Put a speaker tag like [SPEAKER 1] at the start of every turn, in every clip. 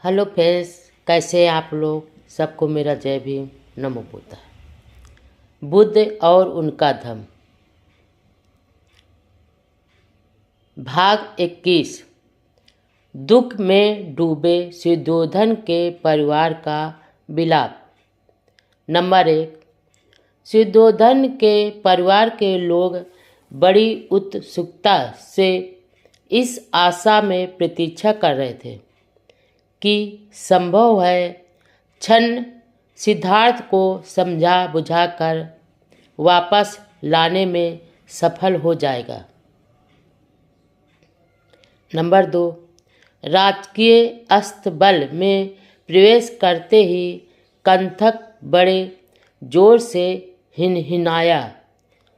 [SPEAKER 1] Hello friends, कैसे हैं आप लोग। सबको मेरा जय भीम, नमो बुद्ध। बुद्ध और उनका धम्म, भाग 21। दुख में डूबे सुयोधन के परिवार का विलाप। नंबर 1। सुयोधन के परिवार के लोग बड़ी उत्सुकता से इस आशा में प्रतीक्षा कर रहे थे कि संभव है क्षण सिद्धार्थ को समझा बुझाकर वापस लाने में सफल हो जाएगा। नंबर 2। राजकीय अस्तबल में प्रवेश करते ही कंथक बड़े जोर से हिनहिनाया।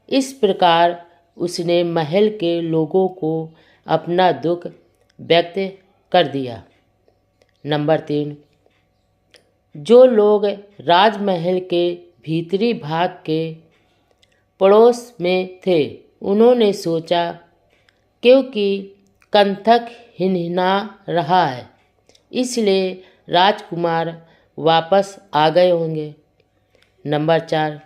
[SPEAKER 1] इस प्रकार उसने महल के लोगों को अपना दुख व्यक्त कर दिया। नंबर 3। जो लोग राजमहल के भीतरी भाग के पड़ोस में थे, उन्होंने सोचा क्योंकि कंथक हिनहिना रहा है, इसलिए राजकुमार वापस आ गए होंगे। नंबर 4।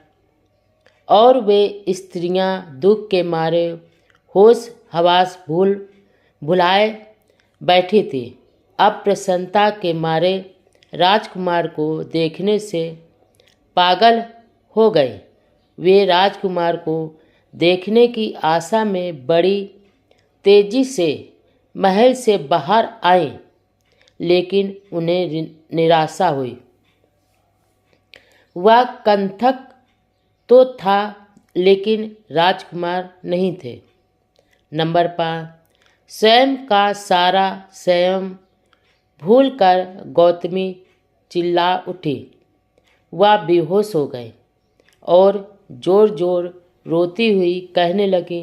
[SPEAKER 1] और वे स्त्रियां दुख के मारे होश हवास भुलाए बैठी थी। अप्रसन्नता के मारे राजकुमार को देखने से पागल हो गए। वे राजकुमार को देखने की आशा में बड़ी तेजी से महल से बाहर आए, लेकिन उन्हें निराशा हुई। वह कंथक तो था, लेकिन राजकुमार नहीं थे। नंबर 5। स्वयं का सारा संयम भूलकर गौतमी चिल्ला उठी। वह बेहोश हो गए और जोर जोर रोती हुई कहने लगी।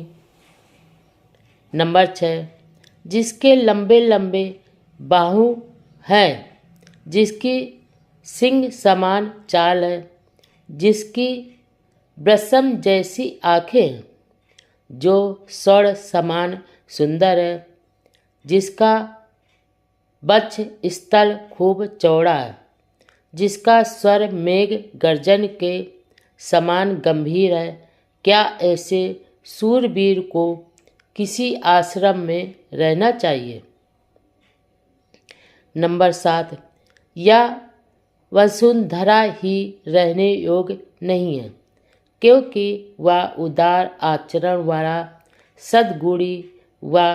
[SPEAKER 1] नंबर 6। जिसके लंबे लंबे बाहु हैं, जिसकी सिंह समान चाल है, जिसकी ब्रसम जैसी आंखें हैं, जो स्वर्ण समान सुंदर है, जिसका वक्ष स्थल खूब चौड़ा है, जिसका स्वर मेघ गर्जन के समान गंभीर है, क्या ऐसे सूरवीर को किसी आश्रम में रहना चाहिए? नंबर 7। यह वसुंधरा ही रहने योग्य नहीं है, क्योंकि वह उदार आचरण वाला सद्गुणी व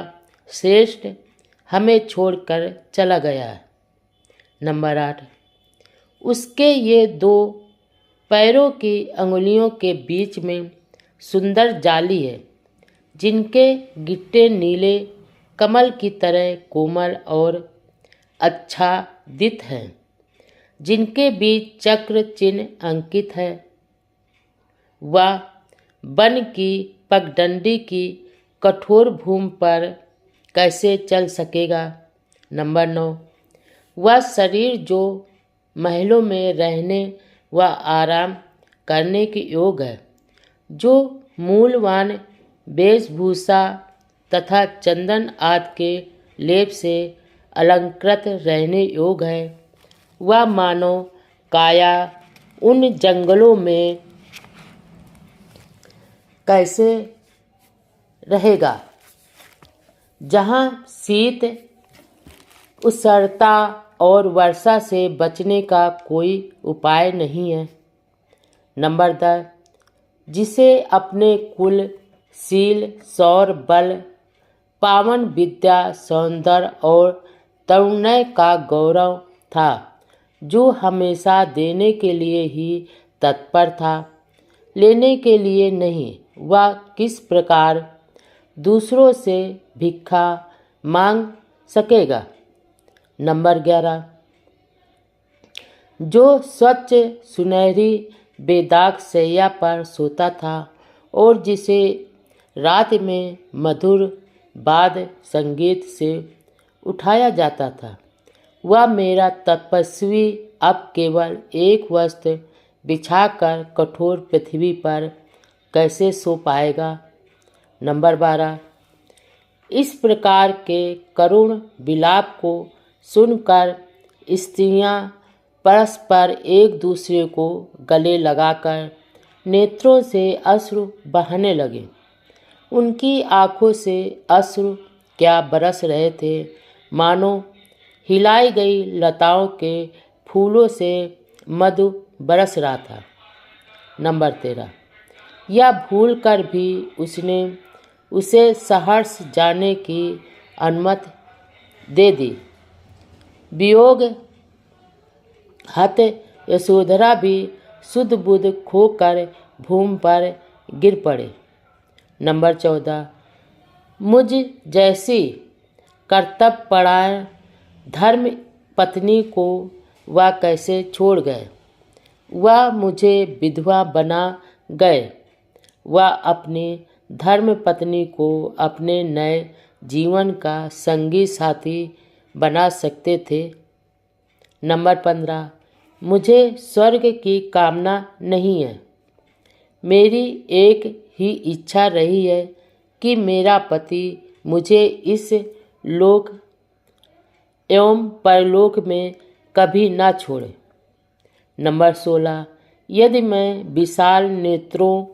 [SPEAKER 1] श्रेष्ठ हमें छोड़कर चला गया है। नंबर 8। उसके ये 2 पैरों की अंगुलियों के बीच में सुंदर जाली है, जिनके गिट्टे नीले कमल की तरह कोमल और आच्छादित हैं, जिनके बीच चक्र चिन्ह अंकित है। वह वन की पगडंडी की कठोर भूमि पर कैसे चल सकेगा? नंबर 9। वह शरीर जो महलों में रहने व आराम करने के योग है, जो मूल्यवान वेशभूषा तथा चंदन आदि के लेप से अलंकृत रहने योग है, वह मानो काया उन जंगलों में कैसे रहेगा जहाँ शीत, उष्णता और वर्षा से बचने का कोई उपाय नहीं है। नंबर 10। जिसे अपने कुल, शील, शौर्य, बल, पावन विद्या, सौंदर्य और तरुण्य का गौरव था, जो हमेशा देने के लिए ही तत्पर था, लेने के लिए नहीं, वह किस प्रकार दूसरों से भिक्षा मांग सकेगा? नंबर 11। जो स्वच्छ सुनहरी बेदाग शैया पर सोता था और जिसे रात में मधुर वाद संगीत से उठाया जाता था, वह मेरा तपस्वी अब केवल एक वस्त्र बिछाकर कठोर पृथ्वी पर कैसे सो पाएगा? नंबर 12। इस प्रकार के करुण विलाप को सुनकर स्त्रियां परस्पर एक दूसरे को गले लगाकर नेत्रों से अश्रु बहाने लगे। उनकी आंखों से अश्रु क्या बरस रहे थे, मानो हिलाई गई लताओं के फूलों से मधु बरस रहा था। नंबर 13। यह भूल कर भी उसने उसे सहर्ष जाने की अनुमति दे दी। वियोग हत यशोधरा भी शुद्ध बुद्ध खोकर भूमि पर गिर पड़े। नंबर 14। मुझ जैसी कर्तव्यपरायण धर्म पत्नी को वह कैसे छोड़ गए। वह मुझे विधवा बना गए। वह अपनी धर्म पत्नी को अपने नए जीवन का संगी साथी बना सकते थे। नंबर 15। मुझे स्वर्ग की कामना नहीं है। मेरी एक ही इच्छा रही है कि मेरा पति मुझे इस लोक एवं परलोक में कभी न छोड़े। नंबर 16। यदि मैं विशाल नेत्रों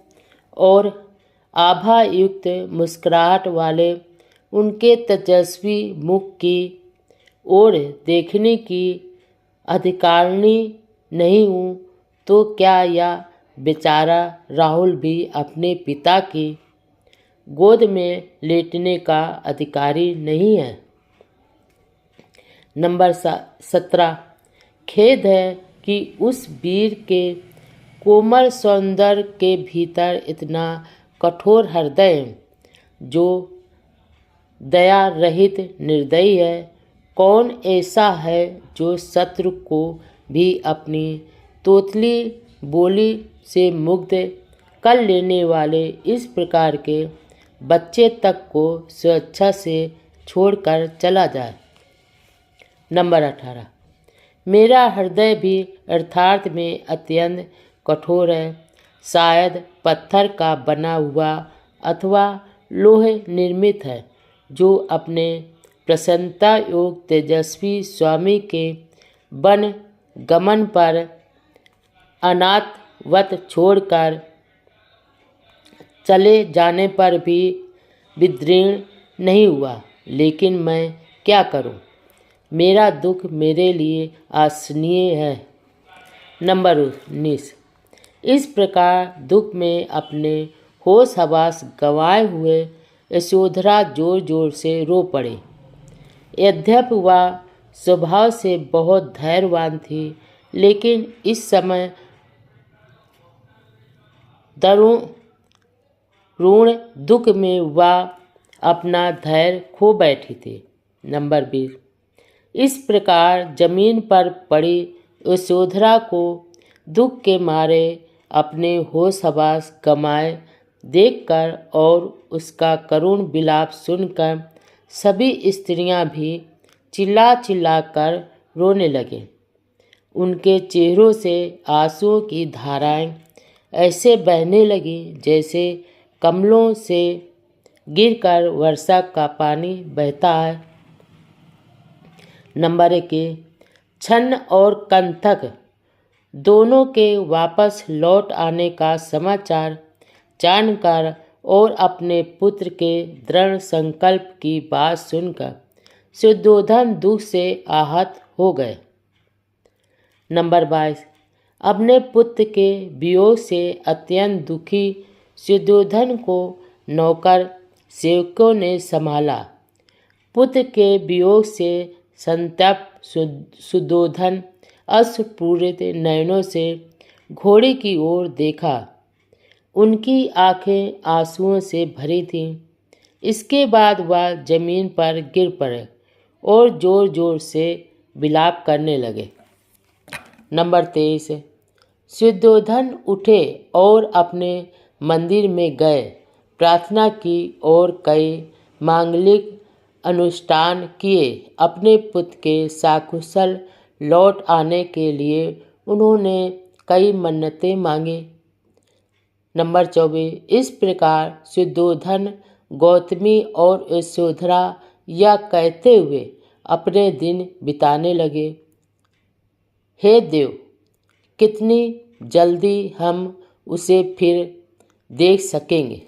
[SPEAKER 1] और आभा युक्त मुस्कुराहट वाले उनके तेजस्वी मुख की ओर देखने की अधिकारिणी नहीं हूँ, तो क्या यह बेचारा राहुल भी अपने पिता की गोद में लेटने का अधिकारी नहीं है। नंबर 17। खेद है कि उस वीर के कोमल सौंदर्य के भीतर इतना कठोर हृदय जो दया रहित निर्दयी है। कौन ऐसा है जो शत्रु को भी अपनी तोतली बोली से मुग्ध कर लेने वाले इस प्रकार के बच्चे तक को स्वेच्छा से छोड़कर चला जाए। नंबर 18। मेरा हृदय भी अर्थार्थ में अत्यंत कठोर है। शायद पत्थर का बना हुआ अथवा लोहे निर्मित है, जो अपने प्रसन्नता योग तेजस्वी स्वामी के वन गमन पर अनाथवत छोड़कर चले जाने पर भी विदीर्ण नहीं हुआ। लेकिन मैं क्या करूं? मेरा दुख मेरे लिए असहनीय है। नंबर 19। इस प्रकार दुख में अपने होश हवास गंवाए हुए यशोधरा जोर जोर से रो पड़े। यद्यपि वह स्वभाव से बहुत धैर्यवान थी, लेकिन इस समय दारुण दुख में वह अपना धैर्य खो बैठी थी। नंबर 20। इस प्रकार जमीन पर पड़ी यशोधरा को दुख के मारे अपने होश हवास गंवाए देखकर और उसका करुण विलाप सुनकर सभी स्त्रियां भी चिल्ला चिल्ला कर रोने लगे। उनके चेहरों से आंसुओं की धाराएं ऐसे बहने लगी जैसे कमलों से गिरकर वर्षा का पानी बहता है। नंबर 21। छन्न और कंथक दोनों के वापस लौट आने का समाचार जानकर और अपने पुत्र के दृढ़ संकल्प की बात सुनकर सुयोधन दुख से आहत हो गए। नंबर 22। अपने पुत्र के वियोग से अत्यंत दुखी सुयोधन को नौकर सेवकों ने संभाला। पुत्र के वियोग से संतप्त सुयोधन अश्रुपूरित नयनों से घोड़े की ओर देखा। उनकी आंखें आंसुओं से भरी थीं। इसके बाद वह जमीन पर गिर पड़े और जोर जोर से विलाप करने लगे। नंबर 23। सुयोधन उठे और अपने मंदिर में गए, प्रार्थना की और कई मांगलिक अनुष्ठान किए। अपने पुत्र के सकुशल लौट आने के लिए उन्होंने कई मन्नतें मांगी। नंबर 24। इस प्रकार सुयोधन गौतमी और यशोधरा यह कहते हुए अपने दिन बिताने लगे। हे देव, कितनी जल्दी हम उसे फिर देख सकेंगे।